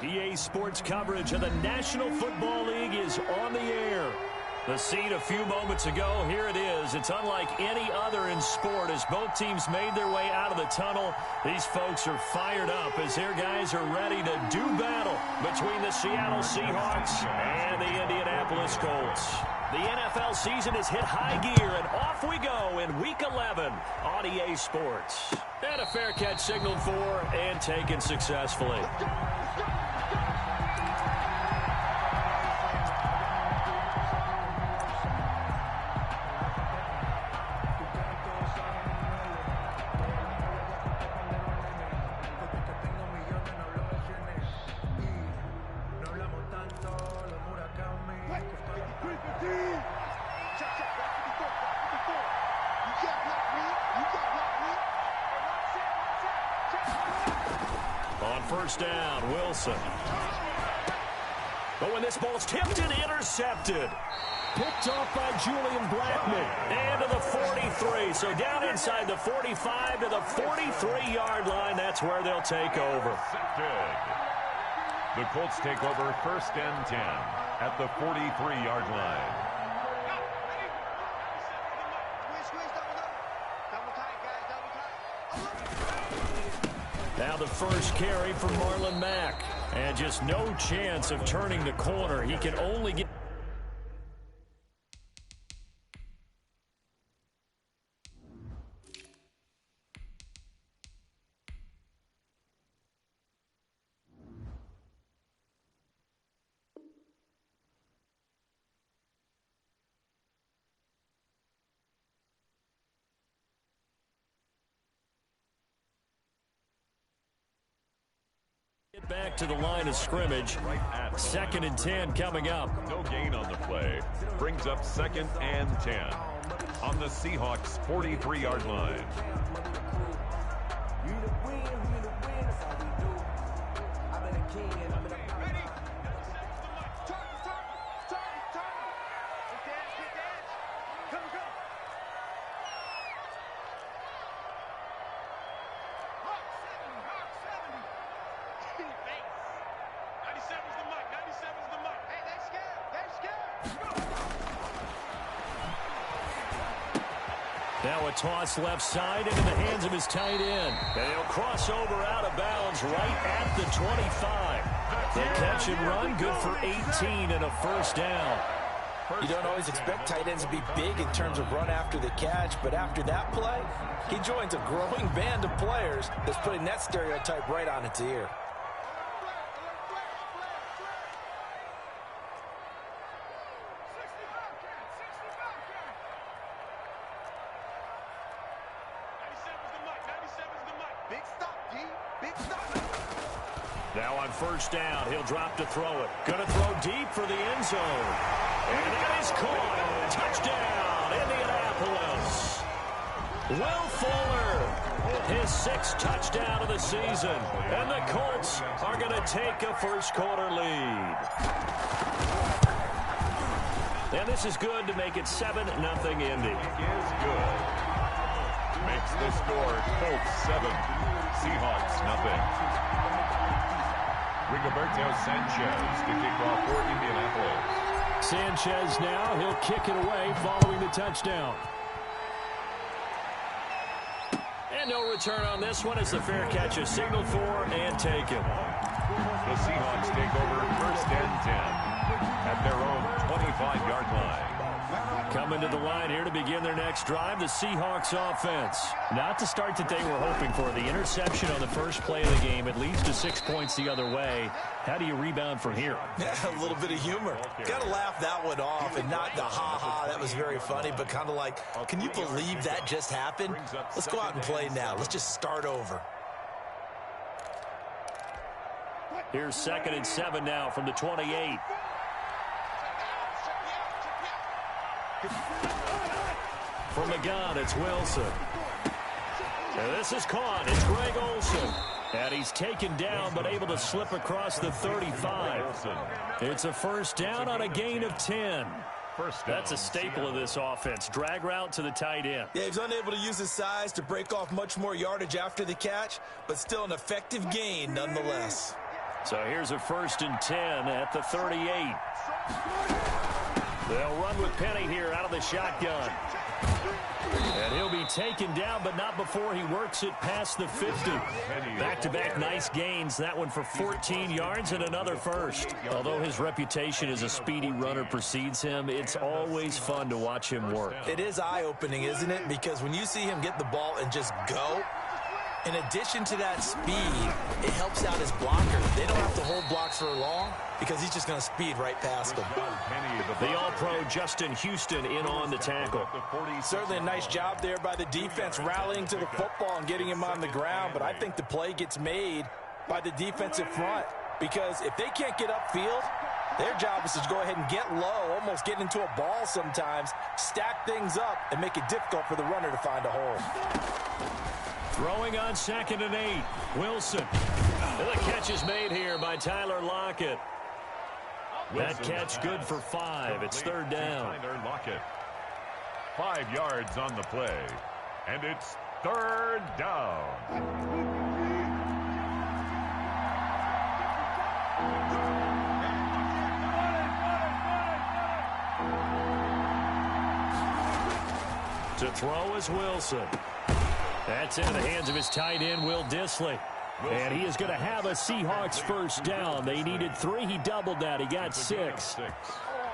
EA Sports coverage of the National Football League is on the air. The scene a few moments ago, here it is. It's unlike any other in sport as both teams made their way out of the tunnel. These folks are fired up as their guys are ready to do battle between the Seattle Seahawks and the Indianapolis Colts. The NFL season has hit high gear, and off we go in Week 11 on EA Sports. And a fair catch signaled for and taken successfully. First down, Wilson. But when this ball's tipped and intercepted. Picked off by Julian Blackman. And to the 43. So down inside the 45 to the 43-yard line. That's where they'll take over. The Colts take over first and 10 at the 43-yard line. Now the first carry for Marlon Mack. And just no chance of turning the corner. He can only get... back to the line of scrimmage. Second and 10 coming up. No gain on the play. Brings up second and 10 on the Seahawks 43-yard line. Now a toss left side into the hands of his tight end. And he'll cross over out of bounds right at the 25. The catch and run, good for 18 and a first down. You don't always expect tight ends to be big in terms of run after the catch, but after that play, he joins a growing band of players that's putting that stereotype right on its ear. Now on first down, he'll drop to throw it. Going to throw deep for the end zone. And that is caught. Touchdown, Indianapolis. Will Fuller, his sixth touchdown of the season. And the Colts are going to take a first quarter lead. And this is good to make it 7-0 Indy. Is good. Makes the score Colts 7, Seahawks nothing. Rigoberto Sanchez to kick off for Indianapolis. Sanchez now, he'll kick it away following the touchdown. And no return on this one as the fair catch is signaled for and taken. The Seahawks take over first and 10 at their own 25-yard line. Coming to the line here to begin their next drive, the Seahawks offense. Not the start that they were hoping for. The interception on the first play of the game. It leads to 6 points the other way. How do you rebound from here? A little bit of humor. Got to laugh that one off and not the ha-ha. That was very funny, but kind of like, can you believe that just happened? Let's go out and play now. Let's just start over. Here's 2nd and 7 now from the 28. From the gun, it's Wilson. And this is caught. It's Greg Olsen. And he's taken down but able to slip across the 35. It's a first down on a gain of 10. That's a staple of this offense. Drag route to the tight end. Yeah, he's unable to use his size to break off much more yardage after the catch, but still an effective gain nonetheless. So here's a 1st and 10 at the 38. They'll run with Penny here out of the shotgun. And he'll be taken down, but not before he works it past the 50. Back-to-back nice gains. That one for 14 yards and another first. Although his reputation as a speedy runner precedes him, it's always fun to watch him work. It is eye-opening, isn't it? Because when you see him get the ball and just go, in addition to that speed, it helps out his blocker. They don't have to hold blocks for long because he's just going to speed right past them. The All-Pro Justin Houston in on the tackle. Certainly a nice job there by the defense rallying to the football and getting him on the ground, but I think the play gets made by the defensive front because if they can't get upfield, their job is to go ahead and get low, almost get into a ball sometimes, stack things up, and make it difficult for the runner to find a hole. Throwing on 2nd and 8. Wilson. And the catch is made here by Tyler Lockett. That catch good for 5. It's 3rd down. Tyler Lockett. 5 yards on the play. And it's 3rd down. To throw is Wilson. That's into the hands of his tight end, Will Dissly. And he is going to have a Seahawks 1st down. They needed 3. He doubled that. He got 6.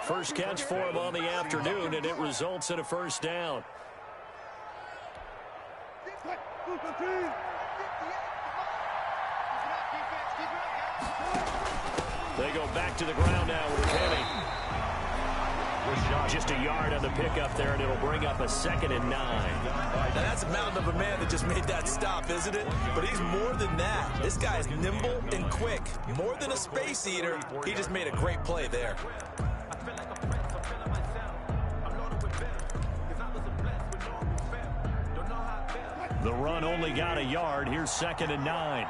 First catch for him on the afternoon, and it results in a 1st down. They go back to the ground now with Penny. Just a yard on the pickup there, and it'll bring up a 2nd and 9. Now that's a mountain of a man that just made that stop, isn't it? But he's more than that. This guy's nimble and quick. More than a space eater, he just made a great play there. The run only got a yard. Here's 2nd and 9.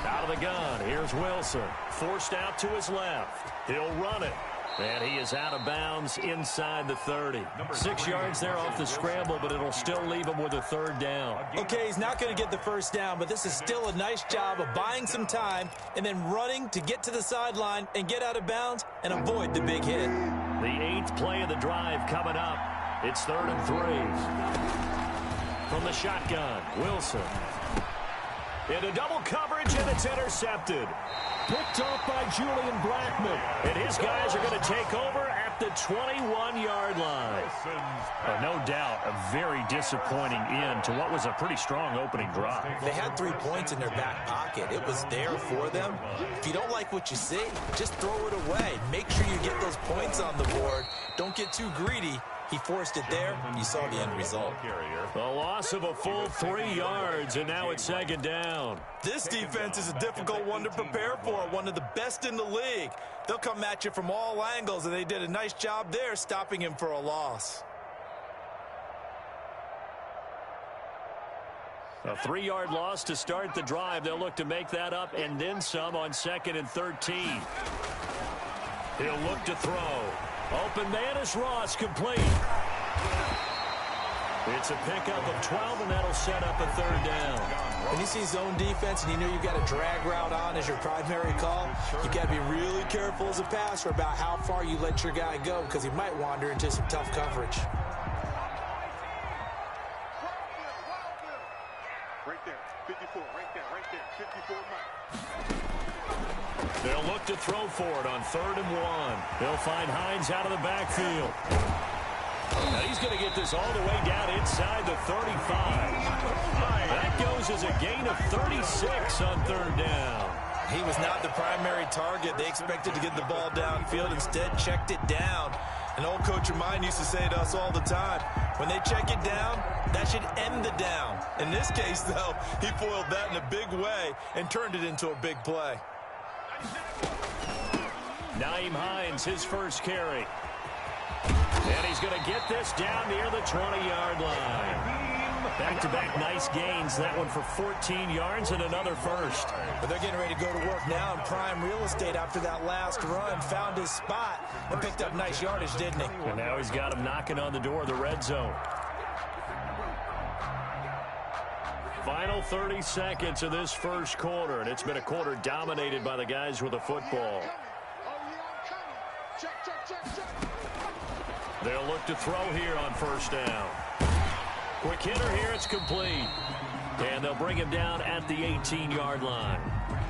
Out of the gun, here's Wilson. Forced out to his left. He'll run it. And he is out of bounds inside the 30. 6 yards there off the scramble, but it'll still leave him with a 3rd down. Okay, he's not going to get the 1st down, but this is still a nice job of buying some time and then running to get to the sideline and get out of bounds and avoid the big hit. The 8th play of the drive coming up. It's 3rd and 3. From the shotgun, Wilson. Into double coverage, and it's intercepted. Picked off by Julian Blackman. And his guys are going to take over at the 21-yard line. No doubt, a very disappointing end to what was a pretty strong opening drive. They had 3 points in their back pocket. It was there for them. If you don't like what you see, just throw it away. Make sure you get those points on the board. Don't get too greedy. He forced it there. You saw the end result. The loss of a full 3 yards, and now it's 2nd down. This defense is a difficult one to prepare for, one of the best in the league. They'll come at you from all angles, and they did a nice job there stopping him for a loss. A 3-yard loss to start the drive. They'll look to make that up and then some on 2nd and 13. He'll look to throw. Open man is Ross, complete. It's a pickup of 12, and that'll set up a 3rd down. When you see zone defense and you know you've got a drag route on as your primary call, you've got to be really careful as a passer about how far you let your guy go because he might wander into some tough coverage. Right there, 54, right there, 54 miles. They'll look to throw for it on 3rd and 1. They'll find Hines out of the backfield. Now he's going to get this all the way down inside the 35. That goes as a gain of 36 on 3rd down. He was not the primary target. They expected to get the ball downfield. Instead, checked it down. An old coach of mine used to say to us all the time, when they check it down, that should end the down. In this case, though, he foiled that in a big way and turned it into a big play. Nyheim Hines, his first carry. And he's going to get this down near the 20-yard line. Back-to-back nice gains. That one for 14 yards and another first. But they're getting ready to go to work now in prime real estate after that last run. Found his spot and picked up nice yardage, didn't he? And now he's got him knocking on the door of the red zone. Final 30 seconds of this first quarter, and it's been a quarter dominated by the guys with the football. They'll look to throw here on first down. Quick hitter here, it's complete. And they'll bring him down at the 18-yard line.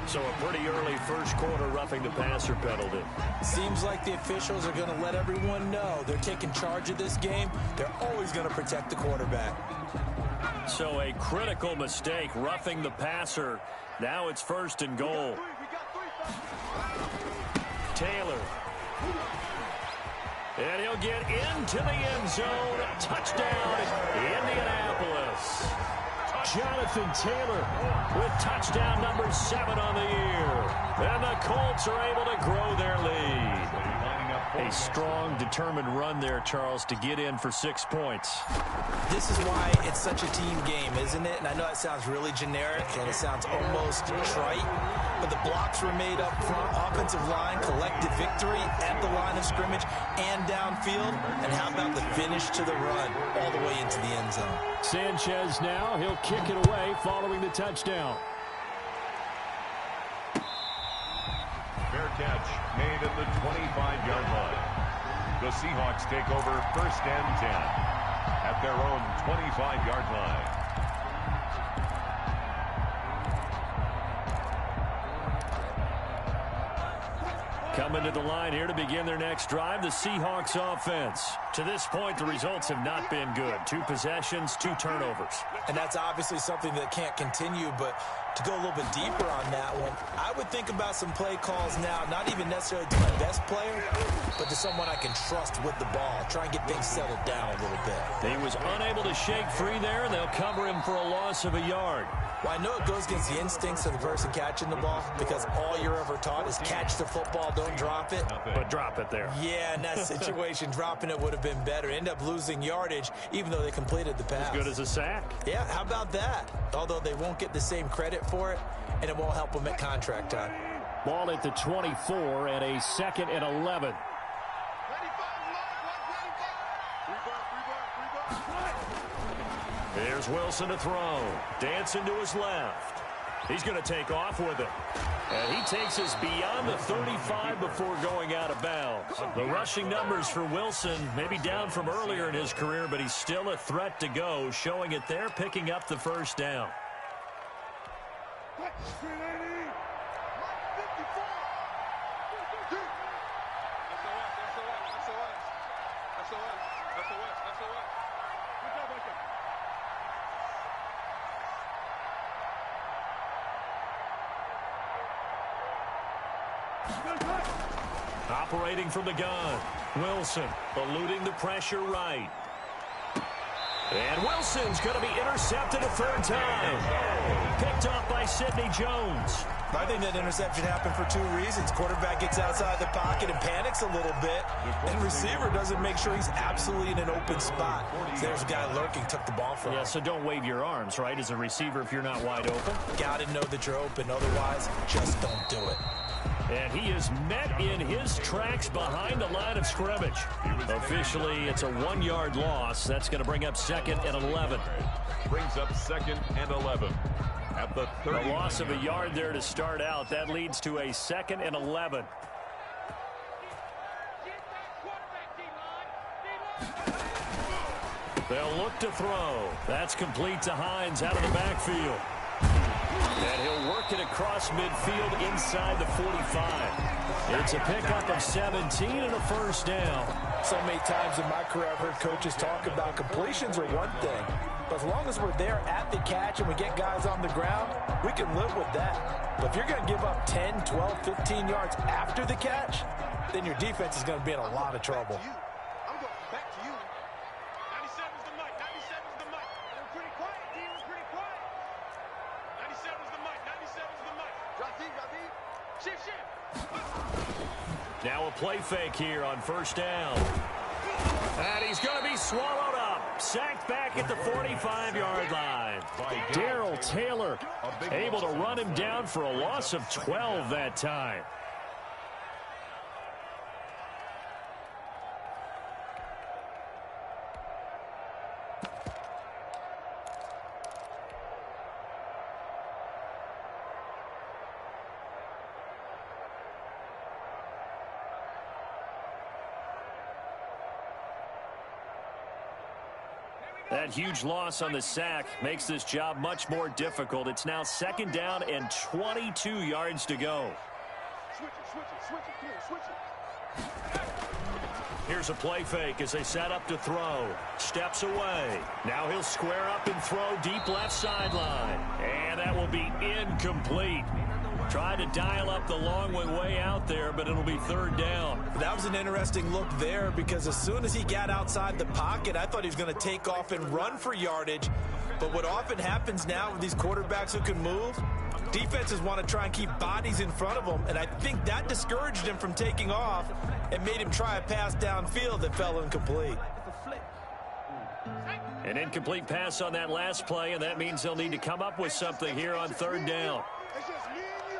So a pretty early first quarter roughing the passer penalty. Seems like the officials are going to let everyone know they're taking charge of this game. They're always going to protect the quarterback. So a critical mistake, roughing the passer. Now it's first and goal. Taylor. And he'll get into the end zone. Touchdown, Indianapolis. Jonathan Taylor with touchdown number 7 on the year. And the Colts are able to grow their lead. A strong, determined run there, Charles, to get in for 6 points. This is why it's such a team game, isn't it? And I know it sounds really generic and it sounds almost trite, but the blocks were made up front, offensive line, collected victory at the line of scrimmage and downfield. And how about the finish to the run all the way into the end zone? Sanchez now, he'll kick it away following the touchdown. Fair catch made at the 25-yard line. The Seahawks take over first and 10 at their own 25-yard line. Coming to the line here to begin their next drive, the Seahawks offense. To this point, the results have not been good. 2 possessions, 2 turnovers. And that's obviously something that can't continue, but to go a little bit deeper on that one, I would think about some play calls now, not even necessarily to my best player, but to someone I can trust with the ball. Try and get things settled down a little bit. He was unable to shake free there, and they'll cover him for a loss of a yard. Well, I know it goes against the instincts of the person catching the ball because all you're ever taught is catch the football, don't drop it. But drop it there. Yeah, in that situation, dropping it would have been better. End up losing yardage, even though they completed the pass. As good as a sack. Yeah, how about that? Although they won't get the same credit for it, and it won't help them at contract time. Ball at the 24 and a 2nd and 11. Here's Wilson to throw. Dancing to his left. He's going to take off with it. And he takes us beyond the 35 before going out of bounds. The rushing numbers for Wilson maybe down from earlier in his career, but he's still a threat to go, showing it there, picking up the first down. Operating from the gun, Wilson eluding the pressure right. And Wilson's going to be intercepted a 3rd time. Picked off by Sidney Jones. I think that interception happened for 2 reasons. Quarterback gets outside the pocket and panics a little bit, and receiver doesn't make sure he's absolutely in an open spot. So there's a guy lurking, took the ball from him. Yeah, so don't wave your arms, right, as a receiver if you're not wide open. Got to know that you're open. Otherwise, just don't do it. And he is met in his tracks behind the line of scrimmage. Officially, it's a 1-yard loss. That's going to bring up 2nd and 11. Brings up 2nd and 11 at the 30. A loss of a yard there to start out. That leads to a 2nd and 11. They'll look to throw. That's complete to Hines out of the backfield. And he'll work it across midfield inside the 45. It's a pickup of 17 and a first down. So many times in my career I've heard coaches talk about completions are one thing. But as long as we're there at the catch and we get guys on the ground, we can live with that. But if you're going to give up 10, 12, 15 yards after the catch, then your defense is going to be in a lot of trouble. I'm going back to you. 97's the mic. 97's the mic. We're pretty quiet, D. We're pretty quiet. 97's the mic. 97's the mic. Drop D, drop D. Shift, shift. Now a play fake here on first down. And he's going to be swallowed up. Sacked back at the 45-yard line. Darrell Taylor able to run him down for a loss of 12 that time. That huge loss on the sack makes this job much more difficult. It's now 2nd down and 22 yards to go. Here's a play fake as they set up to throw. Steps away. Now he'll square up and throw deep left sideline. And that will be incomplete. Tried to dial up the long one way out there, but it'll be 3rd down. That was an interesting look there because as soon as he got outside the pocket, I thought he was going to take off and run for yardage. But what often happens now with these quarterbacks who can move, defenses want to try and keep bodies in front of them, and I think that discouraged him from taking off and made him try a pass downfield that fell incomplete. An incomplete pass on that last play, and that means they'll need to come up with something here on 3rd down. It's just me and you.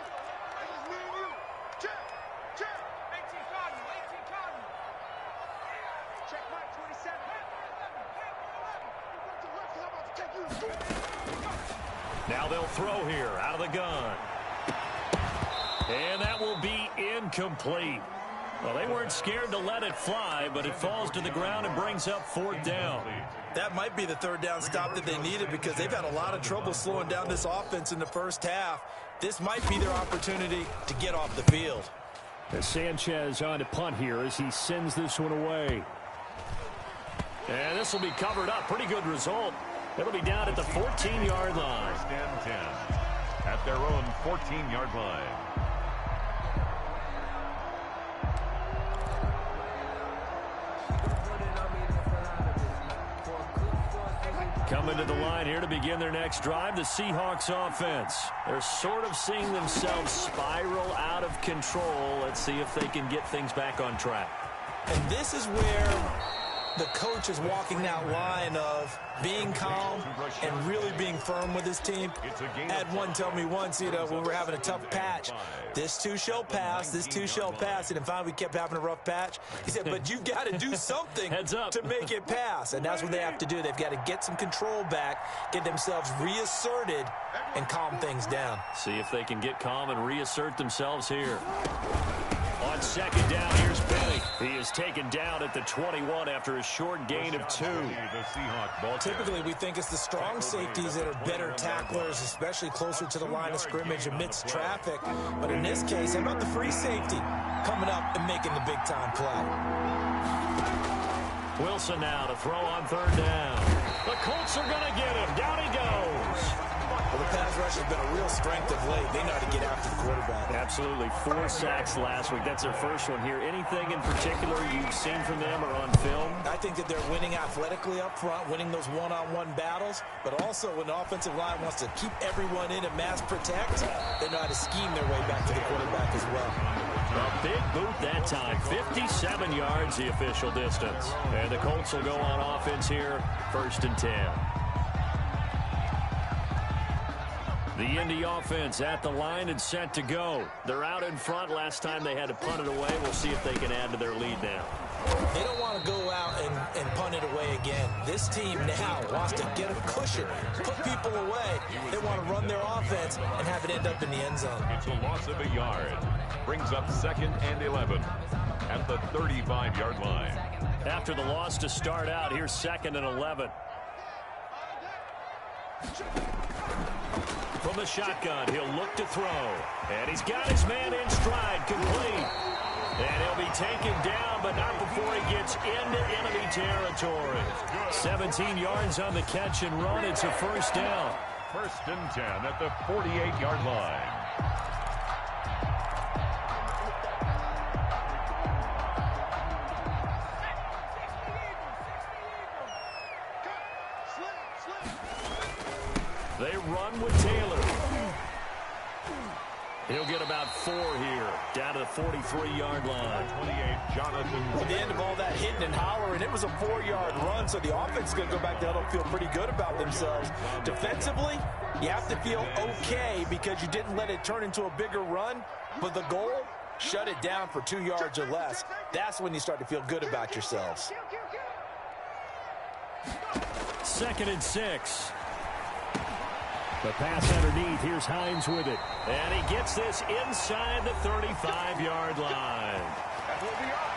It's just me and you. Check. 18 Cardinal. Check Mike 27. Now they'll throw here out of the gun. And that will be incomplete. Well, they weren't scared to let it fly, but it falls to the ground and brings up 4th down. That might be the 3rd down stop that they needed because they've had a lot of trouble slowing down this offense in the first half. This might be their opportunity to get off the field. As Sanchez on to punt here as he sends this one away. And this will be covered up. Pretty good result. It'll be down at the 14-yard line. 1st and 10 at their own 14-yard line. Coming to the line here to begin their next drive, the Seahawks offense. They're sort of seeing themselves spiral out of control. Let's see if they can get things back on track. And this is where the coach is walking that line of being calm and really being firm with his team. I had one tell me once, when we were having a tough patch, this too shall pass, this too shall pass, and finally we kept having a rough patch. He said, but you've got to do something to make it pass, and that's what they have to do. They've got to get some control back, get themselves reasserted, and calm things down. See if they can get calm and reassert themselves here. On 2nd down, here's Benny. He is taken down at the 21 after a short gain of 2. Typically, we think it's the strong safeties that are better tacklers, especially closer to the line of scrimmage amidst traffic. But in this case, how about the free safety coming up and making the big-time play? Wilson now to throw on 3rd down. The Colts are going to get him. Down he goes. Well, the pass rush has been a real strength of late. They know how to get after the quarterback. Absolutely. 4 sacks last week. That's their first one here. Anything in particular you've seen from them or on film? I think that they're winning athletically up front, winning those one-on-one battles, but also when the offensive line wants to keep everyone in and mass protect, they know how to scheme their way back to the quarterback as well. A big boot that time. 57 yards the official distance. And the Colts will go on offense here. 1st and 10. The Indy offense at the line and set to go. They're out in front. Last time they had to punt it away. We'll see if they can add to their lead now. They don't want to go out and punt it away again. This team now wants to get a cushion, put people away. They want to run their offense and have it end up in the end zone. It's a loss of a yard. Brings up 2nd and 11 at the 35-yard line. After the loss to start out, here's 2nd and 11. From the shotgun, he'll look to throw. And he's got his man in stride, complete. And he'll be taken down, but not before he gets into enemy territory. 17 yards on the catch and run. It's a 1st down. 1st and 10 at the 48-yard line. They run with Taylor. He'll get about 4 here, down to the 43-yard line. 28, Jonathan. At the end of all that hitting and hollering, it was a 4-yard run, so the offense is going to go back there and feel pretty good about themselves. Defensively, you have to feel okay because you didn't let it turn into a bigger run, but the goal, shut it down for 2 yards or less. That's when you start to feel good about yourselves. 2nd and 6. The pass underneath. Here's Hines with it. And he gets this inside the 35-yard line. That's what we are.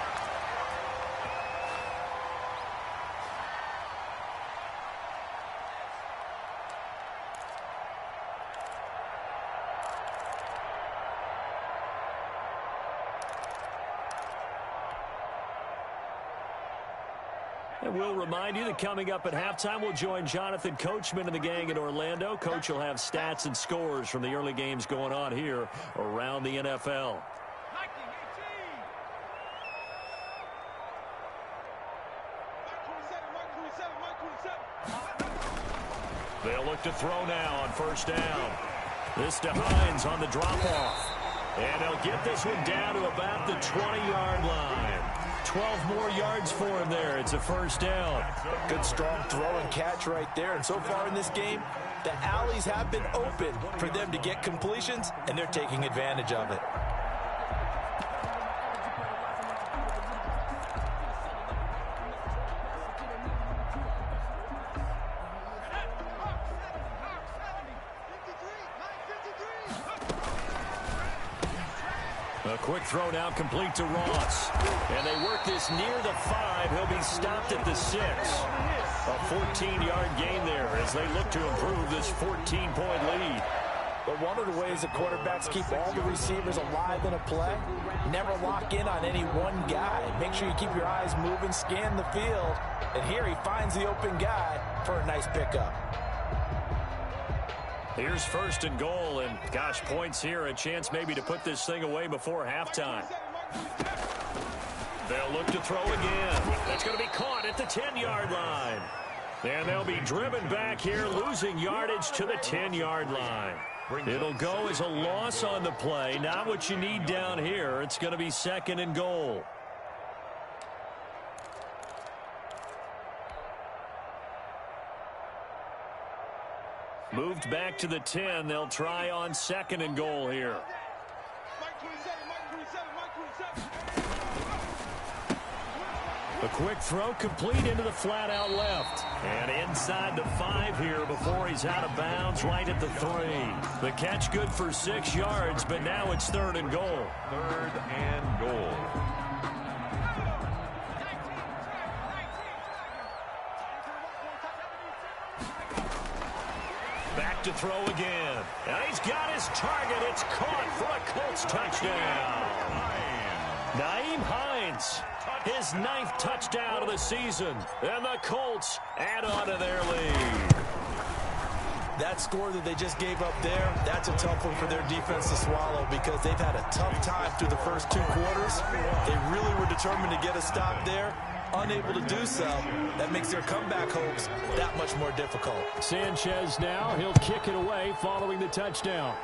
And we'll remind you that coming up at halftime, we'll join Jonathan Coachman and the gang in Orlando. Coach will have stats and scores from the early games going on here around the NFL. They'll look to throw now on first down. This to Hines on the drop-off. And they'll get this one down to about the 20-yard line. 12 more yards for him there. It's a first down. Good strong throw and catch right there. And so far in this game, the alleys have been open for them to get completions, and they're taking advantage of it. A quick throw now complete to Ross. And they work this near the 5. He'll be stopped at the 6. A 14-yard gain there as they look to improve this 14-point lead. But one of the ways that quarterbacks keep all the receivers alive in a play, never lock in on any one guy. Make sure you keep your eyes moving, scan the field. And here he finds the open guy for a nice pickup. Here's first and goal, and gosh, points here, a chance maybe to put this thing away before halftime. They'll look to throw again. That's going to be caught at the 10-yard line. And they'll be driven back here, losing yardage to the 10-yard line. It'll go as a loss on the play. Not what you need down here. It's going to be second and goal. Moved back to the 10. They'll try on second and goal here. A quick throw complete into the flat out left. And inside the 5 here before he's out of bounds right at the 3. The catch good for 6 yards, but now it's third and goal. Third and goal. Back to throw again. And he's got his target. It's caught for a Colts touchdown. Nyheim Hines, his 9th touchdown of the season. And the Colts add on to their lead. That score that they just gave up there, that's a tough one for their defense to swallow because they've had a tough time through the first 2 quarters. They really were determined to get a stop there. Unable to do so, that makes their comeback hopes that much more difficult. Sanchez now, he'll kick it away following the touchdown.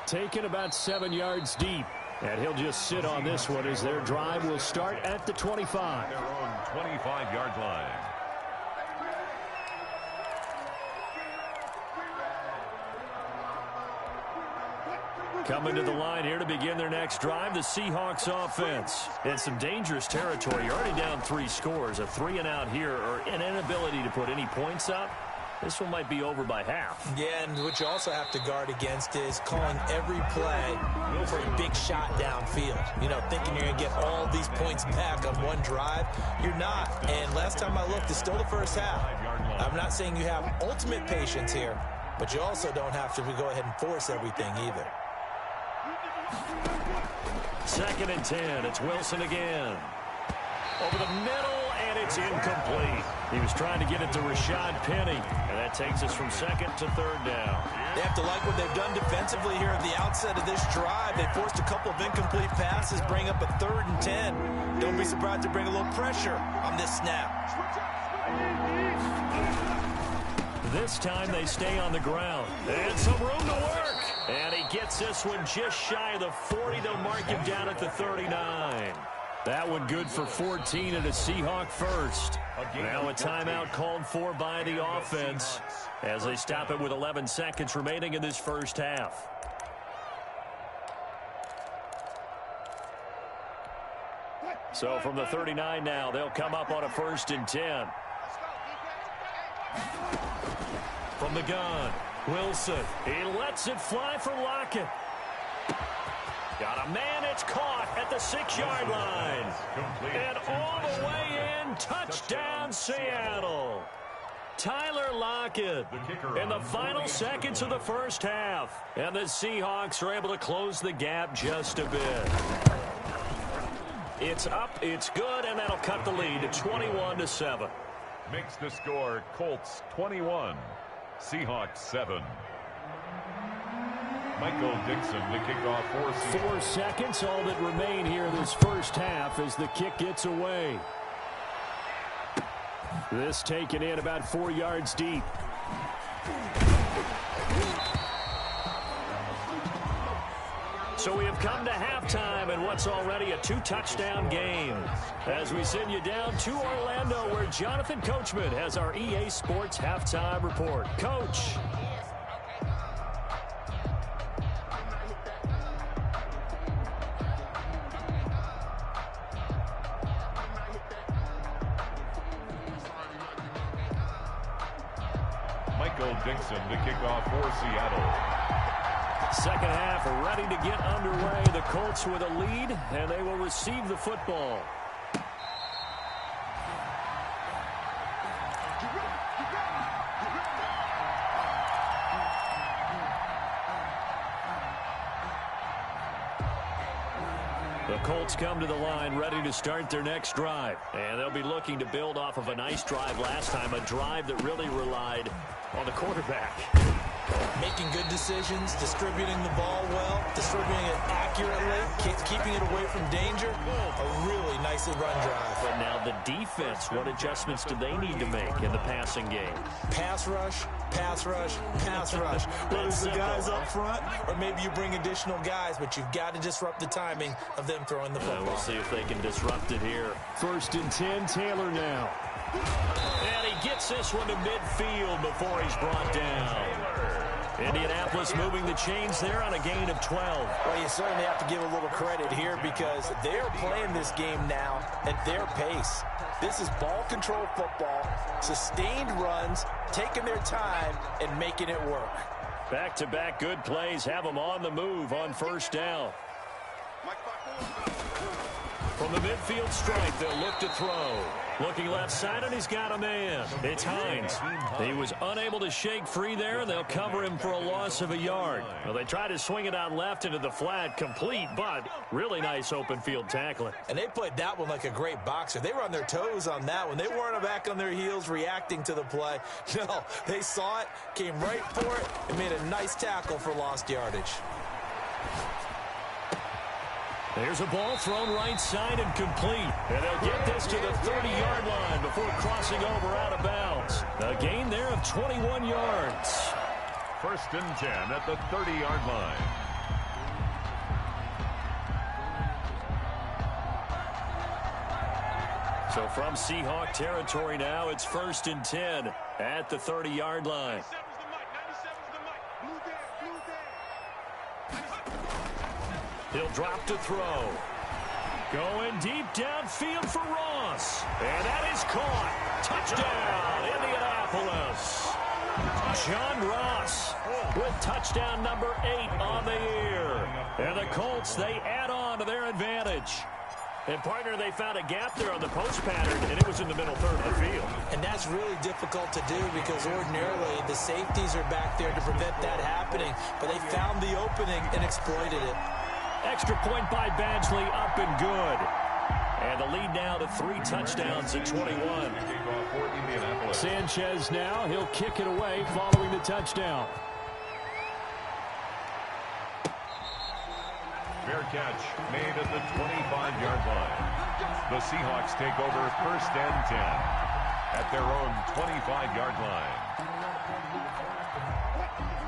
Taken about 7 yards deep. And he'll just sit on this one as their drive will start at the 25. Their own 25-yard line. Coming to the line here to begin their next drive, the Seahawks offense. In some dangerous territory. You're already down 3 scores. A 3-and-out here or an inability to put any points up. This one might be over by half. Yeah, and what you also have to guard against is calling every play for a big shot downfield. You know, thinking you're going to get all these points back on one drive. You're not. And last time I looked, it's still the first half. I'm not saying you have ultimate patience here, but you also don't have to go ahead and force everything either. Second and 10. It's Wilson again. Over the middle, and it's incomplete. He was trying to get it to Rashad Penny, and that takes us from second to third down. They have to like what they've done defensively here at the outset of this drive. They forced a couple of incomplete passes, bring up a 3rd and 10. Don't be surprised to bring a little pressure on this snap. This time they stay on the ground. And some room to work. And he gets this one just shy of the 40. They'll mark him down at the 39. That one good for 14 and a Seahawk first. Now a timeout called for by the offense as they stop it with 11 seconds remaining in this first half. So from the 39 now, they'll come up on a 1st and 10. From the gun, Wilson. He lets it fly for Lockett. Got a man, it's caught at the 6-yard line. And all the way in, touchdown Seattle. Tyler Lockett in the final seconds of the first half. And the Seahawks are able to close the gap just a bit. It's up It's good, and that'll cut the lead to 21-7. Makes the score Colts 21, Seahawks 7. Michael Dixon to kick off for 4 seconds, all that remain here this first half as the kick gets away. This taken in about 4 yards deep. So we have come to halftime in what's already a 2-touchdown game. As we send you down to Orlando, where Jonathan Coachman has our EA Sports halftime report. Coach. Michael Dixon to kick off for Seattle. Second half ready to get underway. The Colts with a lead, and they will receive the football. The Colts come to the line ready to start their next drive. And they'll be looking to build off of a nice drive last time, a drive that really relied on the quarterback. Making good decisions, distributing the ball well, distributing it accurately, keeping it away from danger. A really nicely run drive. But now the defense, what adjustments do they need to make in the passing game? Pass rush, pass rush, pass rush. Whether it's the guys up front or maybe you bring additional guys, but you've got to disrupt the timing of them throwing the football. We'll see if they can disrupt it here. 1st and 10, Taylor now. And he gets this one to midfield before he's brought down. Indianapolis moving the chains there on a gain of 12. Well, you certainly have to give a little credit here because they're playing this game now at their pace. This is ball control football, sustained runs, taking their time and making it work. Back-to-back good plays have them on the move on 1st down. From the midfield stripe, they'll look to throw. Looking left side, and he's got a man. It's Hines. He was unable to shake free there, and they'll cover him for a loss of a yard. Well, they try to swing it out left into the flat, complete, but really nice open field tackling. And they played that one like a great boxer. They were on their toes on that one. They weren't back on their heels reacting to the play. No, they saw it, came right for it, and made a nice tackle for lost yardage. There's a ball thrown right side and complete. And they'll get this to the 30-yard line before crossing over out of bounds. A gain there of 21 yards. 1st and 10 at the 30-yard line. So from Seahawk territory now, it's 1st and 10 at the 30-yard line. He'll drop to throw. Going deep downfield for Ross. And that is caught. Touchdown, Indianapolis. John Ross with touchdown number 8 on the year. And the Colts, they add on to their advantage. And, partner, they found a gap there on the post pattern, and it was in the middle third of the field. And that's really difficult to do because ordinarily the safeties are back there to prevent that happening. But they found the opening and exploited it. Extra point by Badgley, up and good. And the lead now to 3 touchdowns at 21. Sanchez now, he'll kick it away following the touchdown. Fair catch made at the 25-yard line. The Seahawks take over 1st and 10 at their own 25-yard line.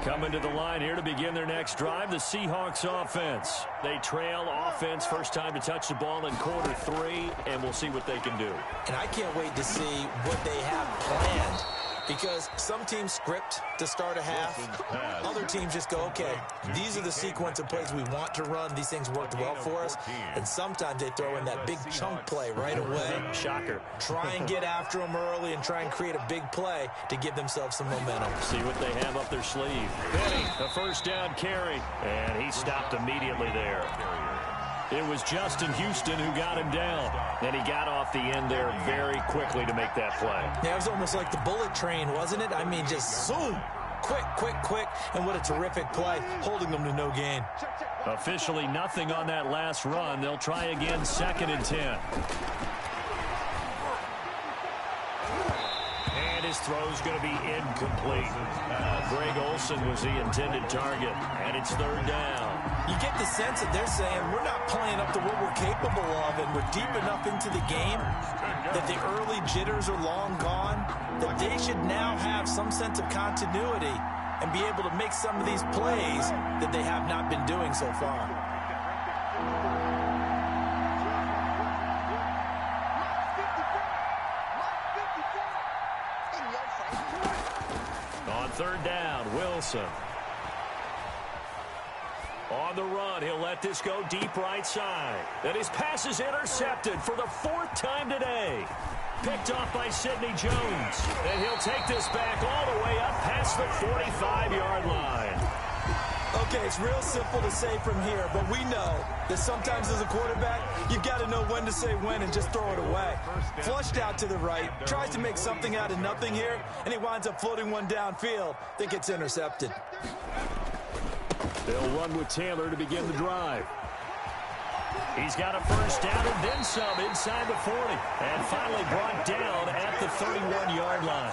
Coming to the line here to begin their next drive, the Seahawks offense. They trail offense, first time to touch the ball in quarter 3, and we'll see what they can do. And I can't wait to see what they have planned. Because some teams script to start a half. Other teams just go, okay, these are the sequence of plays we want to run. These things worked well for us. And sometimes they throw in that big chunk play right away. Shocker. Try and get after them early and try and create a big play to give themselves some momentum. See what they have up their sleeve. Benny, a 1st down carry. And he stopped immediately there. It was Justin Houston who got him down. And he got off the end there very quickly to make that play. Yeah, it was almost like the bullet train, wasn't it? I mean, just zoom. Quick, and what a terrific play, holding them to no gain. Officially nothing on that last run. They'll try again, 2nd and 10. And his throw's going to be incomplete. Greg Olsen was the intended target, and it's 3rd down. You get the sense that they're saying we're not playing up to what we're capable of, and we're deep enough into the game that the early jitters are long gone, that they should now have some sense of continuity and be able to make some of these plays that they have not been doing so far. On 3rd down, Wilson. On the run, he'll let this go deep right side. And his pass is intercepted for the 4th time today. Picked off by Sidney Jones. And he'll take this back all the way up past the 45-yard line. Okay, it's real simple to say from here, but we know that sometimes as a quarterback, you've got to know when to say when and just throw it away. Flushed out to the right, tries to make something out of nothing here, and he winds up floating one downfield that gets intercepted. They'll run with Taylor to begin the drive. He's got a 1st down and then some inside the 40. And finally brought down at the 31-yard line.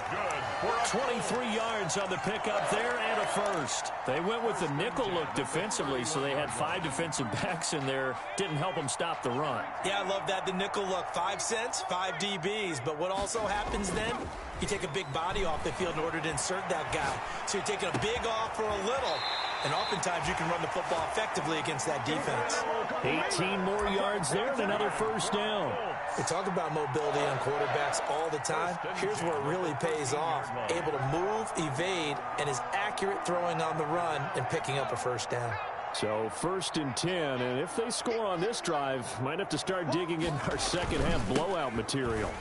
23 yards on the pickup there and a 1st. They went with the nickel look defensively, so they had 5 defensive backs in there. Didn't help them stop the run. Yeah, I love that, the nickel look. 5 cents, 5 DBs. But what also happens then, you take a big body off the field in order to insert that guy. So you're taking a big off for a little. And oftentimes you can run the football effectively against that defense. 18 more yards there and another 1st down. We talk about mobility on quarterbacks all the time. Here's where it really pays off. Able to move, evade, and is accurate throwing on the run and picking up a 1st down. So 1st and 10, and if they score on this drive, might have to start digging in our second-half blowout material.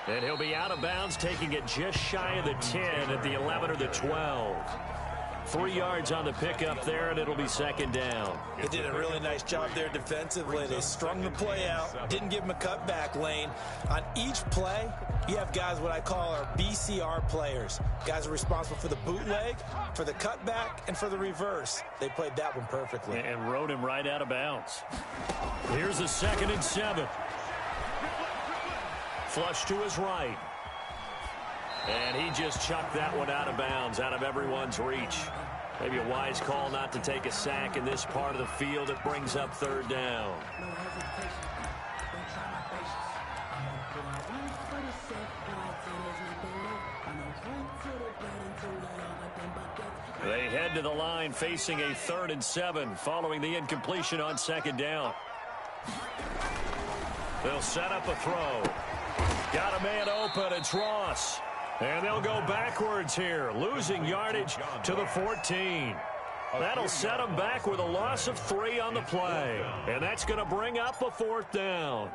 And he'll be out of bounds, taking it just shy of the 10 at the 11 or the 12. 3 yards on the pickup there, and it'll be 2nd down. They did a really nice job there defensively. They strung the play out, didn't give him a cutback lane. On each play, you have guys what I call our BCR players. Guys are responsible for the bootleg, for the cutback, and for the reverse. They played that one perfectly. And rode him right out of bounds. Here's the 2nd and 7. Flush to his right. And he just chucked that one out of bounds, out of everyone's reach. Maybe a wise call not to take a sack in this part of the field. It brings up 3rd down. They head to the line facing a 3rd and 7 following the incompletion on 2nd down. They'll set up a throw. Got a man open. It's Ross. And they'll go backwards here, losing yardage to the 14. That'll set them back with a loss of 3 on the play. And that's going to bring up a 4th down.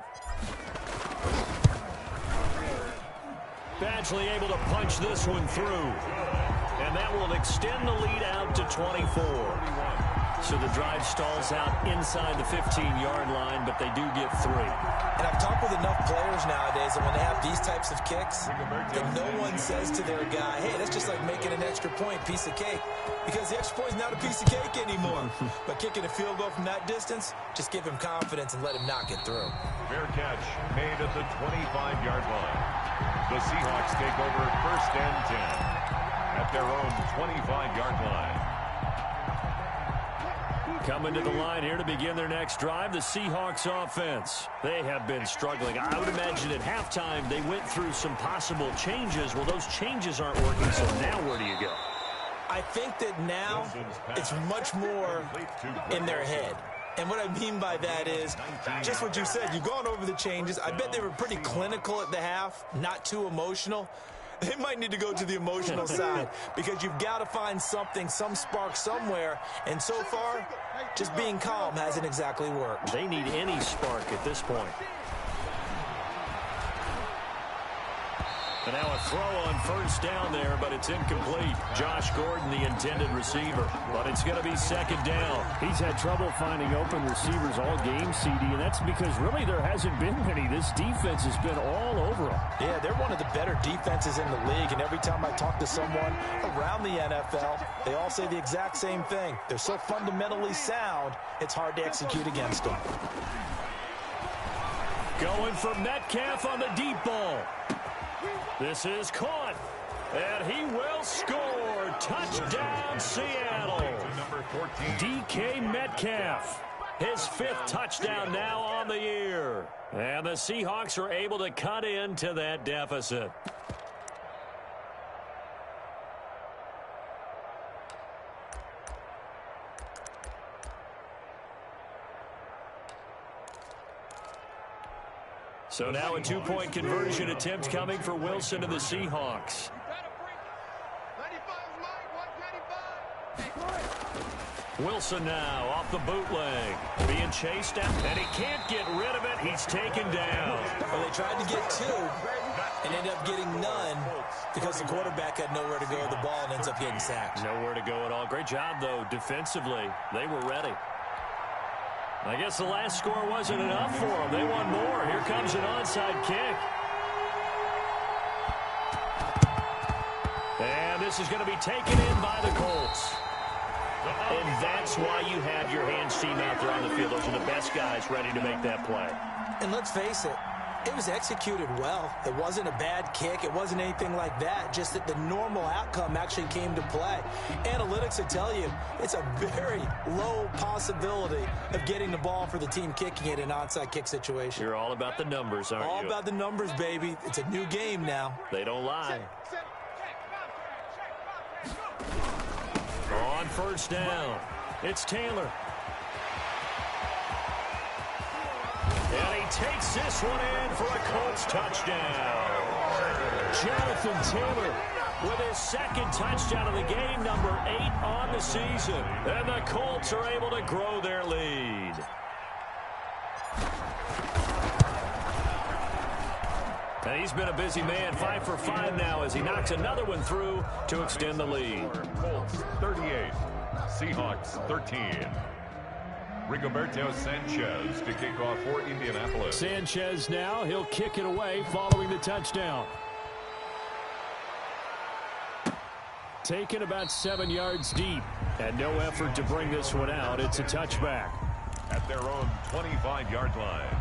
Badgley able to punch this one through. And that will extend the lead out to 24. So the drive stalls out inside the 15-yard line, but they do get 3. And I've talked with enough players nowadays that when they have these types of kicks, that no one says to their guy, hey, that's just like making an extra point, piece of cake. Because the extra point is not a piece of cake anymore. But kicking a field goal from that distance, just give him confidence and let him knock it through. Fair catch made at the 25-yard line. The Seahawks take over 1st and 10 at their own 25-yard line. Coming to the line here to begin their next drive, the Seahawks offense. They have been struggling. I would imagine at halftime they went through some possible changes. Well, those changes aren't working, so now where do you go? I think that now it's much more in their head. And what I mean by that is just what you said. You've gone over the changes. I bet they were pretty clinical at the half, not too emotional. They might need to go to the emotional side because you've got to find something, some spark somewhere. And so far, just being calm hasn't exactly worked. They need any spark at this point. And now a throw on first down there, but it's incomplete. Josh Gordon, the intended receiver. But it's going to be second down. He's had trouble finding open receivers all game, CD, and that's because really there hasn't been many. This defense has been all over them. Yeah, they're one of the better defenses in the league, and every time I talk to someone around the NFL, they all say the exact same thing. They're so fundamentally sound, it's hard to execute against them. Going for Metcalf on the deep ball. This is caught, and he will score. Touchdown, Seattle. DK Metcalf, his 5th touchdown now on the year. And the Seahawks are able to cut into that deficit. So now a 2-point conversion attempt coming for Wilson and the Seahawks. Wilson now off the bootleg, being chased out, and he can't get rid of it. He's taken down. Well, they tried to get 2 and ended up getting none because the quarterback had nowhere to go with the ball and ends up getting sacked. Nowhere to go at all. Great job, though, defensively. They were ready. I guess the last score wasn't enough for them. They want more. Here comes an onside kick. And this is going to be taken in by the Colts. And that's why you have your hands team out there on the field. Those are the best guys ready to make that play. And let's face it, it was executed well. It wasn't a bad kick. It wasn't anything like that. Just that the normal outcome actually came to play. Analytics will tell you it's a very low possibility of getting the ball for the team kicking it in an onside kick situation. You're all about the numbers, aren't you? All about the numbers, baby. It's a new game now. They don't lie. On first down, it's Taylor. And he takes this one in for a Colts touchdown. Jonathan Taylor with his 2nd touchdown of the game, number 8 on the season. And the Colts are able to grow their lead. And he's been a busy man, 5 for 5 now as he knocks another one through to extend the lead. Colts 38, Seahawks 13. Rigoberto Sanchez to kick off for Indianapolis. Sanchez now, he'll kick it away following the touchdown. Taken about 7 yards deep, and no effort to bring this one out. It's a touchback. At their own 25-yard line.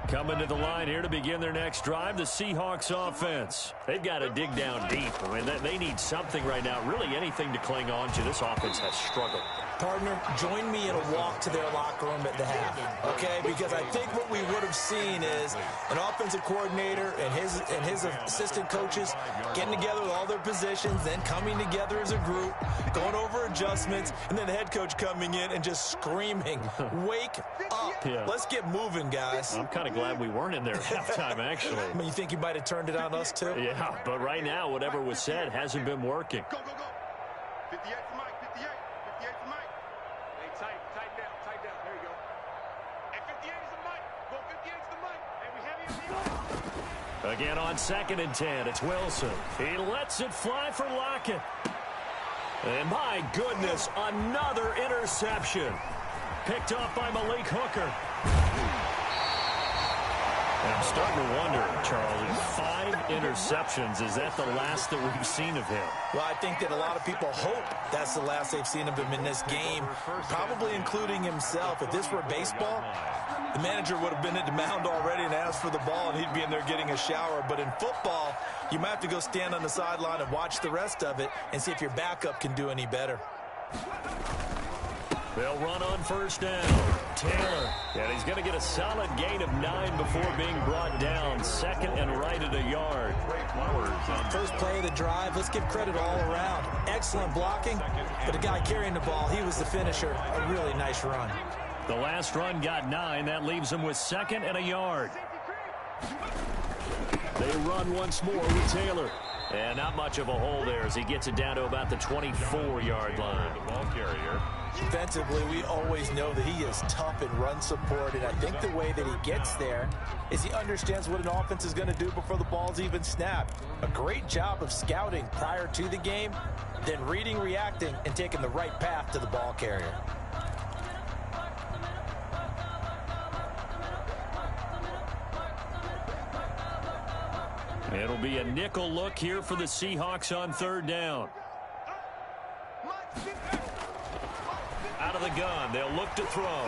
Coming to the line here to begin their next drive, the Seahawks offense. They've got to dig down deep. I mean, they need something right now, really anything to cling on to. This offense has struggled. Partner, join me in a walk to their locker room at the half, okay? Because I think what we would have seen is an offensive coordinator and his assistant coaches getting together with all their positions, then coming together as a group, going over adjustments, and then the head coach coming in and just screaming, wake up. Yeah. Let's get moving, guys. I'm kind of glad we weren't in there at halftime, actually. I mean, you think you might have turned it on us, too? Yeah, but right now, whatever was said hasn't been working. Go, go, go. 58 for Mike, 58. 58 for Mike. Hey, tight down. There you go. Hey, 58 is the Mike. Go, 58 is the Mike. Hey, we have you. Again on 2nd and 10, it's Wilson. He lets it fly for Lockett. And my goodness, another interception. Picked off by Malik Hooker. And I'm starting to wonder, Charles, 5 interceptions, is that the last that we've seen of him? Well, I think that a lot of people hope that's the last they've seen of him in this game, probably including himself. If this were baseball, the manager would have been at the mound already and asked for the ball, and he'd be in there getting a shower. But in football, you might have to go stand on the sideline and watch the rest of it and see if your backup can do any better. They'll run on first down. Taylor, and he's going to get a solid gain of 9 before being brought down. 2nd and right at a yard. First play of the drive, let's give credit all around. Excellent blocking, but the guy carrying the ball, he was the finisher. A really nice run. The last run got 9. That leaves him with 2nd and a yard. They run once more with Taylor. And not much of a hole there as he gets it down to about the 24-yard line. The ball carrier. Defensively, we always know that he is tough in run support, and I think the way that he gets there is he understands what an offense is going to do before the ball's even snapped. A great job of scouting prior to the game, then reading, reacting, and taking the right path to the ball carrier. It'll be a nickel look here for the Seahawks on third down. Out of the gun, they'll look to throw.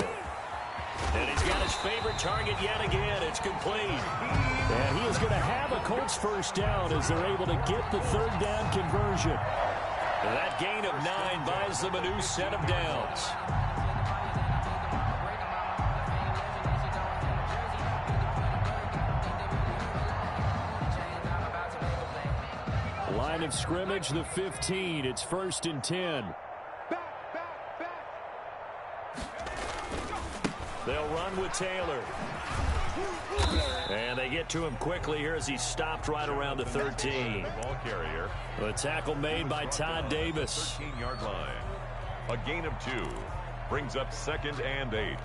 And he's got his favorite target yet again. It's complete. And he is going to have a Colts first down as they're able to get the third down conversion. That gain of 9 buys them a new set of downs. Line of scrimmage, the 15. It's 1st and 10. They'll run with Taylor. And they get to him quickly here as he stopped right around the 13. Ball carrier. The tackle made by Todd Davis. 13-yard line. A gain of 2. Brings up 2nd and 8.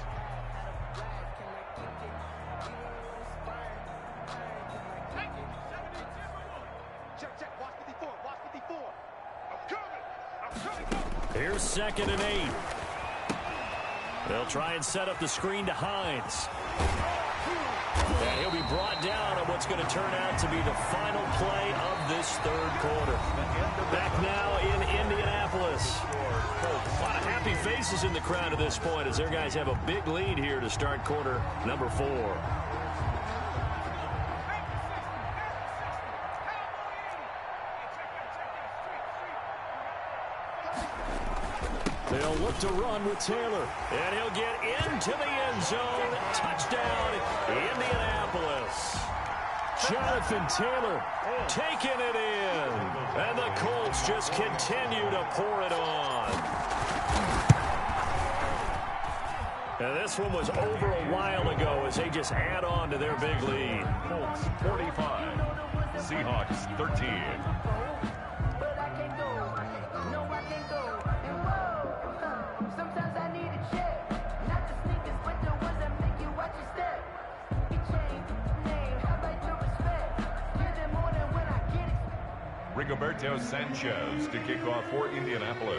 Here's 2nd and 8. They'll try and set up the screen to Hines. And he'll be brought down on what's going to turn out to be the final play of this third quarter. Back now in Indianapolis. A lot of happy faces in the crowd at this point as their guys have a big lead here to start quarter number 4. They'll look to run with Taylor. And he'll get into the end zone. Touchdown, Indianapolis. Jonathan Taylor taking it in. And the Colts just continue to pour it on. And this one was over a while ago as they just add on to their big lead. Colts 45. Seahawks 13. Rigoberto Sanchez to kick off for Indianapolis.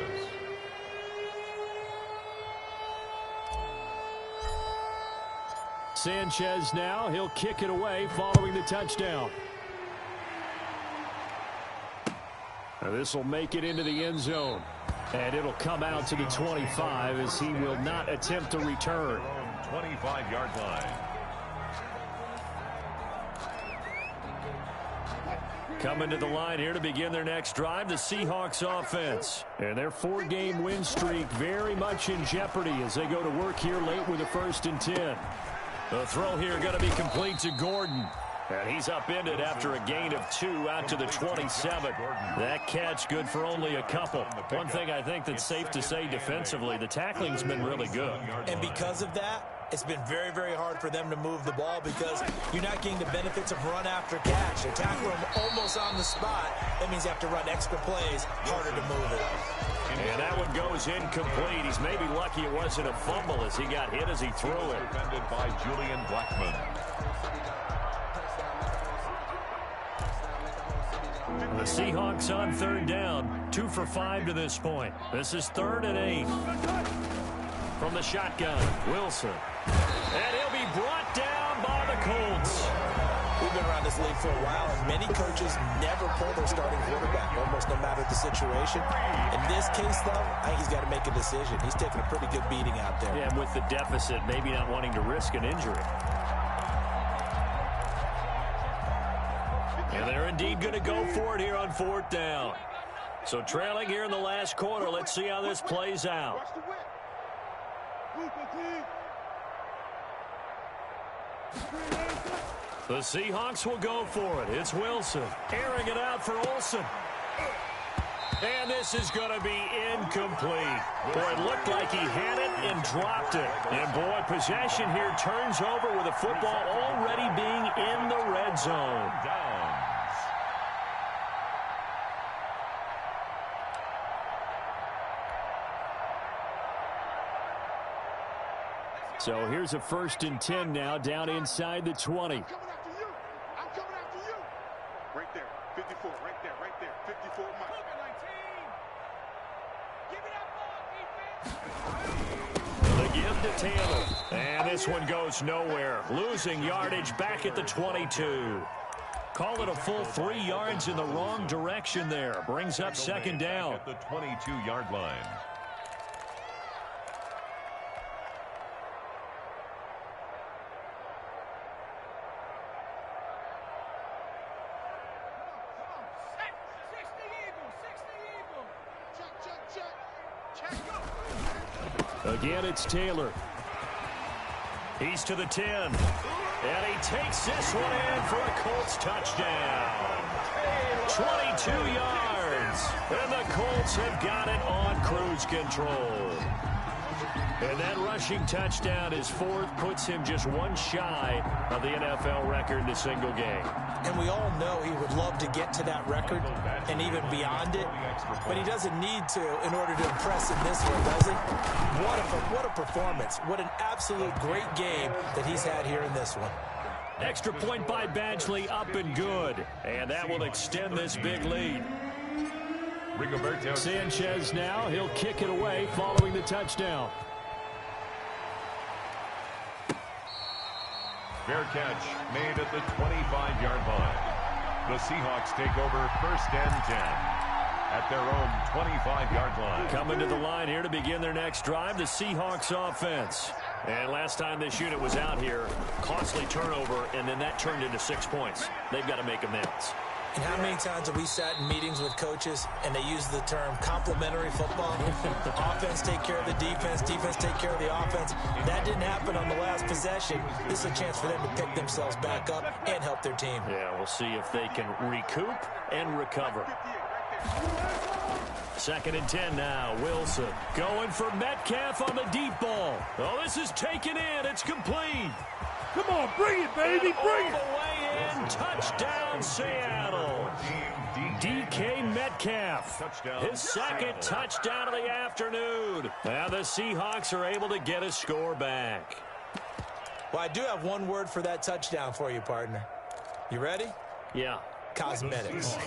Sanchez now. He'll kick it away following the touchdown. This will make it into the end zone. And it'll come out to the 25 as he will not attempt to return. 25-yard line. Coming to the line here to begin their next drive, the Seahawks offense. And their 4-game win streak very much in jeopardy as they go to work here late with a 1st and 10. The throw here going to be complete to Gordon. And he's upended after a gain of 2 out to the 27. That catch good for only a couple. One thing I think that's safe to say defensively, the tackling's been really good. And because of that, it's been very, very hard for them to move the ball because you're not getting the benefits of run after catch. They tackle him almost on the spot. That means you have to run extra plays, harder to move it. And that one goes incomplete. He's maybe lucky it wasn't a fumble as he got hit as he threw it. Defended by Julian Blackman. The Seahawks on third down, 2 for 5 to this point. This is 3rd and 8. From the shotgun, Wilson. And he'll be brought down by the Colts. We've been around this league for a while, and many coaches never pull their starting quarterback, almost no matter the situation. In this case, though, I think he's got to make a decision. He's taking a pretty good beating out there. Yeah, and with the deficit, maybe not wanting to risk an injury. And they're indeed going to go for it here on 4th down. So trailing here in the last quarter, let's see how this plays out. The Seahawks will go for it. It's Wilson airing it out for Olsen. And this is going to be incomplete. Boy, it looked like he had it and dropped it. And boy, possession here turns over with the football already being in the red zone. So here's a 1st and 10 now, down inside the 20. I'm coming after you. Right there. 54. Right there. 54. Mike. The give to Taylor. And this one goes nowhere. Losing yardage back at the 22. Call it a full 3 yards in the wrong direction there. Brings up 2nd down. At the 22-yard line. Again, it's Taylor. He's to the 10. And he takes this one in for a Colts touchdown. 22 yards. And the Colts have got it on cruise control. And that rushing touchdown, his 4th, puts him just one shy of the NFL record in a single game. And we all know he would love to get to that record and even beyond it, but he doesn't need to in order to impress in this one, does he? What a performance. What an absolute great game that he's had here in this one. Extra point by Badgley, up and good. And that will extend this big lead. Sanchez now, he'll kick it away following the touchdown. Fair catch made at the 25-yard line. The Seahawks take over 1st and 10 at their own 25-yard line. Coming to the line here to begin their next drive, the Seahawks offense. And last time this unit was out here, costly turnover, and then that turned into 6 points. They've got to make amends. And how many times have we sat in meetings with coaches and they use the term complementary football? Offense take care of the defense, defense take care of the offense. That didn't happen on the last possession. This is a chance for them to pick themselves back up and help their team. Yeah, we'll see if they can recoup and recover. 2nd and 10 now. Wilson going for Metcalf on the deep ball. Oh, this is taken in. It's complete. Come on, bring it, baby, bring it. All the way in. Touchdown, Seattle. DK Metcalf. His 2nd touchdown of the afternoon. Now the Seahawks are able to get a score back. Well, I do have one word for that touchdown for you, partner. You ready? Yeah. Cosmetics.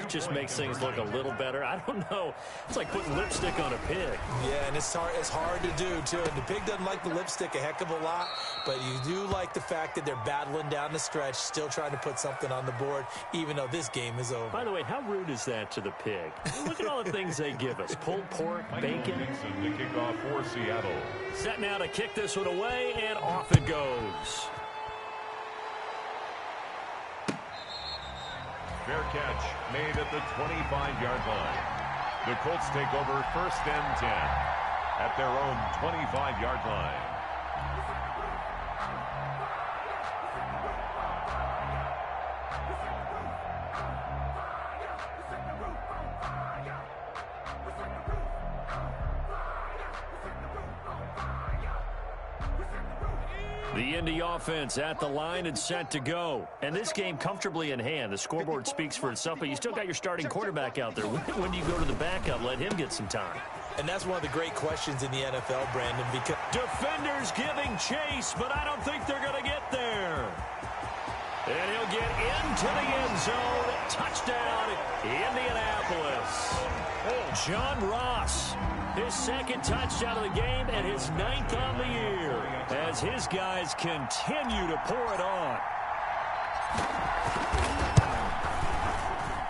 Just makes things look a little better. I don't know. It's like putting lipstick on a pig. Yeah, and it's hard to do, too. And the pig doesn't like the lipstick a heck of a lot, but you do like the fact that they're battling down the stretch, still trying to put something on the board, even though this game is over. By the way, how rude is that to the pig? Look at all the things they give us. Pulled pork, bacon. To kick off for Seattle. Set now to kick this one away, and off it goes. Fair catch made at the 25-yard line. The Colts take over 1st and 10 at their own 25-yard line. The Indy offense at the line and set to go. And this game comfortably in hand. The scoreboard speaks for itself, but you still got your starting quarterback out there. When do you go to the backup? Let him get some time. And that's one of the great questions in the NFL, Brandon, because defenders giving chase, but I don't think they're going to get there. And he'll get into the end zone. Touchdown, Indianapolis. John Ross, his 2nd touchdown of the game and his 9th on the year, as his guys continue to pour it on.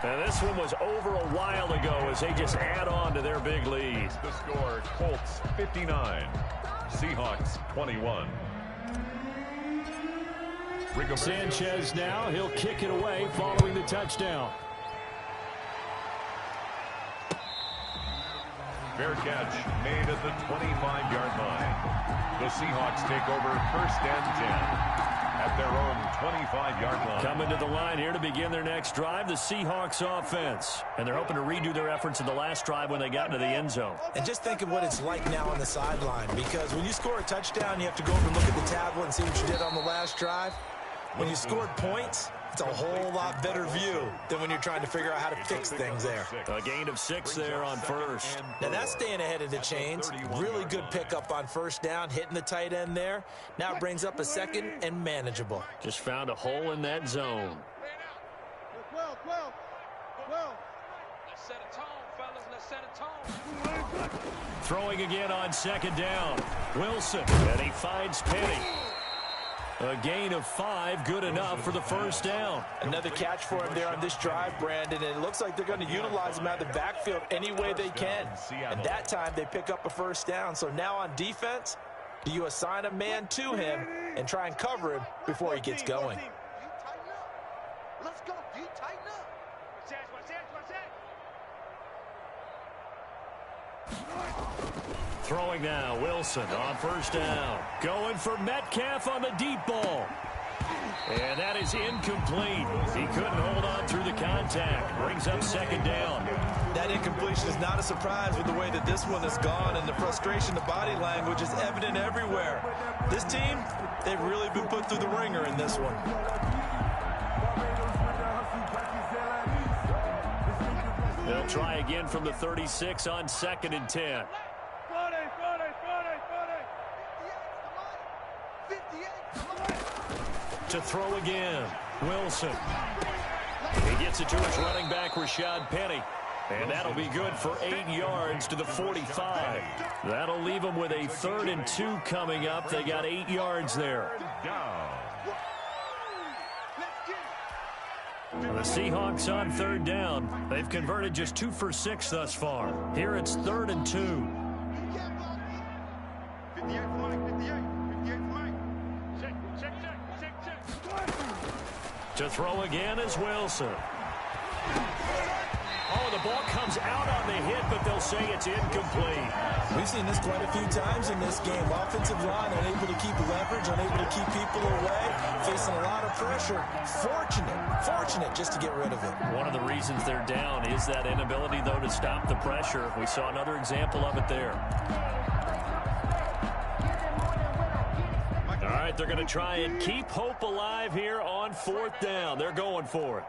And this one was over a while ago as they just add on to their big lead. The score, Colts 59, Seahawks 21. Sanchez now, he'll kick it away following the touchdown. Fair catch made at the 25-yard line. The Seahawks take over 1st and 10 at their own 25-yard line. Coming to the line here to begin their next drive, the Seahawks offense. And they're hoping to redo their efforts in the last drive when they got into the end zone. And just think of what it's like now on the sideline, because when you score a touchdown, you have to go over and look at the tablet and see what you did on the last drive. When you scored points, It's a whole lot better view than when you're trying to figure out how to fix things there. A gain of 6 there on first. Now that's staying ahead of the chains. Really good pickup on first down, hitting the tight end there. Now it brings up a second and manageable. Just found a hole in that zone. Let's set a tone, fellas. Let's set a tone. Throwing again on second down. Wilson, and he finds Penny. A gain of 5, good enough for the first down. Another catch for him there on this drive, Brandon, and it looks like they're going to utilize him out of the backfield any way they can. And that time they pick up a first down. So now on defense, do you assign a man to him and try and cover him before he gets going? Let's go. You tighten up. Watch that. Throwing now, Wilson on first down. Going for Metcalf on the deep ball. And that is incomplete. He couldn't hold on through the contact. Brings up second down. That incompletion is not a surprise with the way that this one has gone, and the frustration, the body language is evident everywhere. This team, they've really been put through the ringer in this one. They'll try again from the 36 on 2nd and 10. To throw again, Wilson. He gets it to his running back, Rashad Penny. And that'll be good for 8 yards to the 45. That'll leave them with a 3rd and 2 coming up. They got 8 yards there. The Seahawks on 3rd down. They've converted just 2 for 6 thus far. Here it's 3rd and 2. To throw again is Wilson. Oh, the ball comes out on the hit, but they'll say it's incomplete. We've seen this quite a few times in this game. Offensive line unable to keep leverage, unable to keep people away, facing a lot of pressure. Fortunate just to get rid of it. One of the reasons they're down is that inability, though, to stop the pressure. We saw another example of it there. All right, they're going to try and keep hope alive here on 4th down. They're going for it.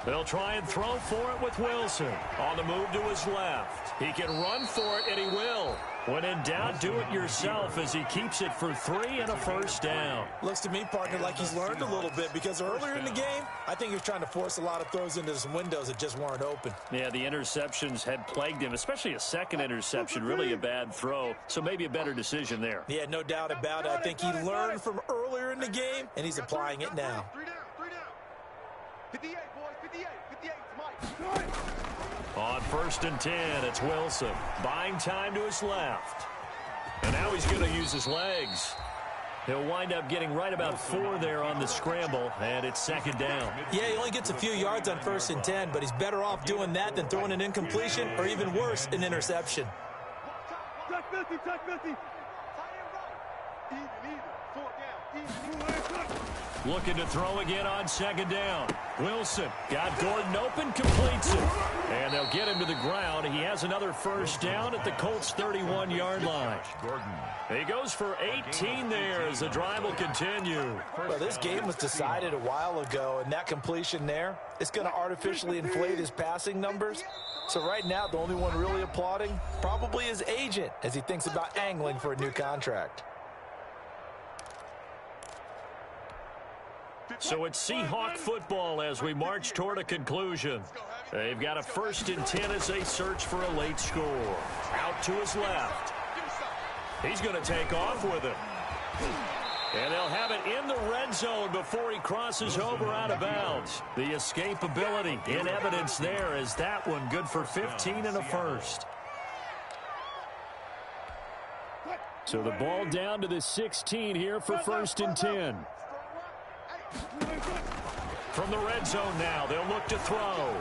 They'll try and throw for it with Wilson. On the move to his left. He can run for it, and he will. When in doubt, do it yourself as he keeps it for 3 and a first down. Looks to me, partner, like he's learned a little bit, because earlier in the game, I think he was trying to force a lot of throws into some windows that just weren't open. Yeah, the interceptions had plagued him, especially a second interception, really a bad throw. So maybe a better decision there. Yeah, no doubt about it. I think he learned from earlier in the game, and he's applying it now. 3 down. 58, boys. 58, Mike. On 1st and 10, it's Wilson. Buying time to his left. And now he's going to use his legs. He'll wind up getting right about 4 there on the scramble, and it's 2nd down. Yeah, he only gets a few yards on 1st and 10, but he's better off doing that than throwing an incompletion, or even worse, an interception. Touch 50. Even. 4 down. Looking to throw again on 2nd down. Wilson got Gordon open, completes it. And they'll get him to the ground. He has another first down at the Colts' 31-yard line. He goes for 18 there as the drive will continue. Well, this game was decided a while ago, and that completion there, it's going to artificially inflate his passing numbers. So right now, the only one really applauding probably his agent as he thinks about angling for a new contract. So it's Seahawk football as we march toward a conclusion. They've got a 1st and 10 as they search for a late score. Out to his left. He's going to take off with it. And they'll have it in the red zone before he crosses over out of bounds. The escapability in evidence there as that one good for 15 and a first. So the ball down to the 16 here for 1st and 10. From the red zone now, they'll look to throw.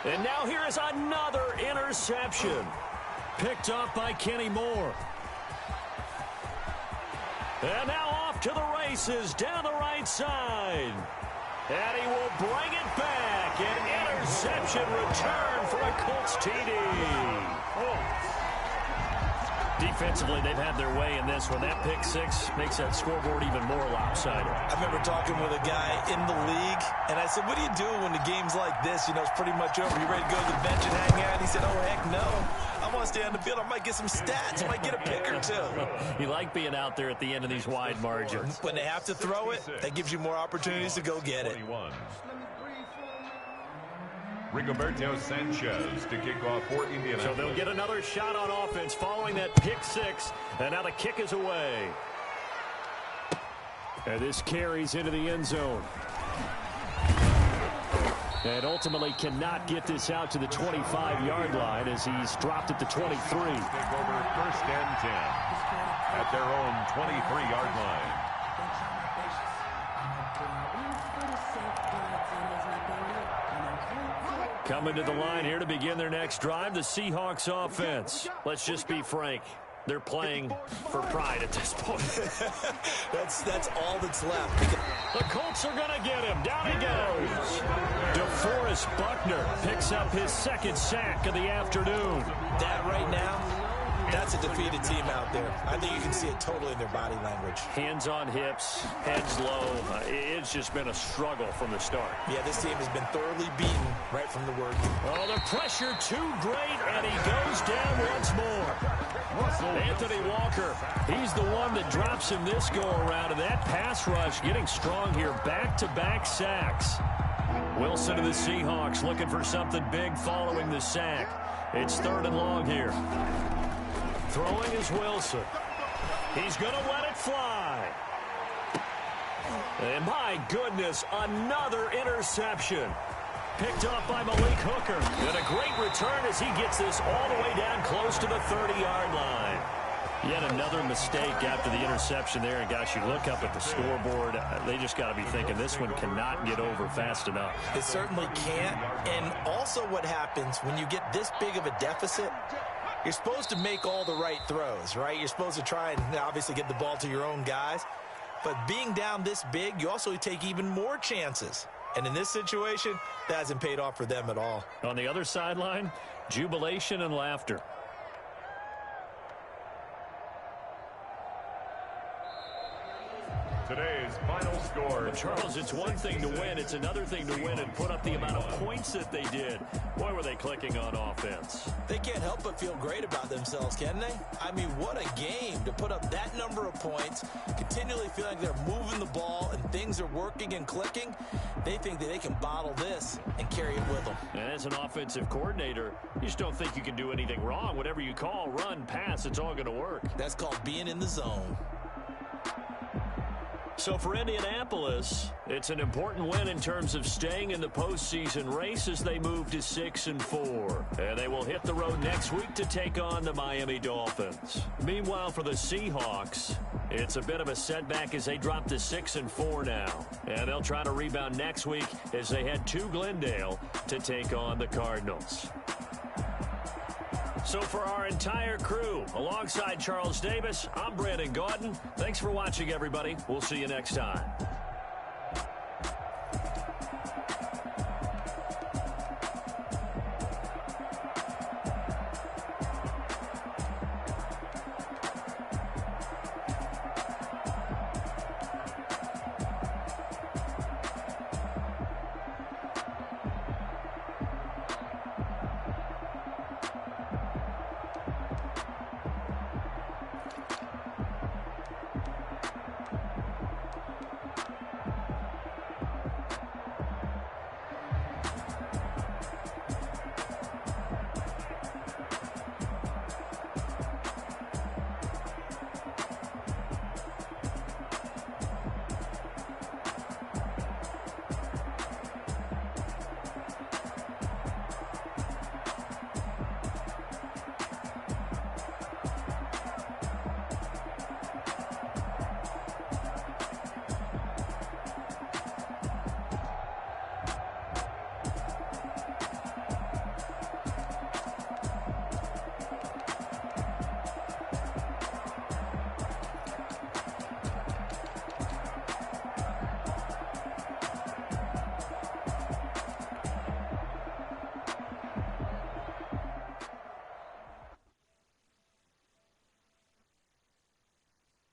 And now here is another interception. Picked up by Kenny Moore. And now off to the races down the right side. And he will bring it back. An interception return for a Colts TD. Defensively, they've had their way in this one. That pick six makes that scoreboard even more lopsided. I remember talking with a guy in the league, and I said, what do you do when the game's like this? You know, it's pretty much over. You ready to go to the bench and hang out? He said, oh, heck no. I want to stay on the field. I might get some stats. I might get a pick or two. You like being out there at the end of these wide margins. When they have to throw it, that gives you more opportunities to go get it. Rigoberto Sanchez to kick off for Indianapolis. So they'll get another shot on offense following that pick six, and now the kick is away. And this carries into the end zone. And ultimately cannot get this out to the 25-yard line as he's dropped at the 23. Take over 1st and 10 at their own 23-yard line. Coming to the line here to begin their next drive, the Seahawks offense. Let's just be frank. They're playing for pride at this point. That's all that's left. The Colts are going to get him. Down he goes. DeForest Buckner picks up his second sack of the afternoon. That right now, that's a defeated team out there. I think you can see it totally in their body language. Hands on hips, heads low. It's just been a struggle from the start. Yeah, this team has been thoroughly beaten right from the word. Oh, the pressure too great, and he goes down once more. Anthony Walker, he's the one that drops him this go-around, and that pass rush getting strong here. Back-to-back sacks. Wilson of the Seahawks looking for something big following the sack. It's 3rd and long here. Throwing is Wilson. He's going to let it fly. And my goodness, another interception. Picked off by Malik Hooker. And a great return as he gets this all the way down close to the 30-yard line. Yet another mistake after the interception there. And, gosh, you look up at the scoreboard. They just got to be thinking this one cannot get over fast enough. It certainly can't. And also what happens when you get this big of a deficit, you're supposed to make all the right throws, right? You're supposed to try and obviously get the ball to your own guys. But being down this big, you also take even more chances. And in this situation, that hasn't paid off for them at all. On the other sideline, jubilation and laughter. Today's final score. Charles, it's one thing to win. It's another thing to win and put up the amount of points that they did. Boy, were they clicking on offense. They can't help but feel great about themselves, can they? I mean, what a game to put up that number of points, continually feel like they're moving the ball and things are working and clicking. They think that they can bottle this and carry it with them. And as an offensive coordinator, you just don't think you can do anything wrong. Whatever you call, run, pass, it's all going to work. That's called being in the zone. So for Indianapolis, it's an important win in terms of staying in the postseason race as they move to 6-4. And they will hit the road next week to take on the Miami Dolphins. Meanwhile, for the Seahawks, it's a bit of a setback as they drop to 6-4 now. And they'll try to rebound next week as they head to Glendale to take on the Cardinals. So for our entire crew, alongside Charles Davis, I'm Brandon Gaudin. Thanks for watching, everybody. We'll see you next time.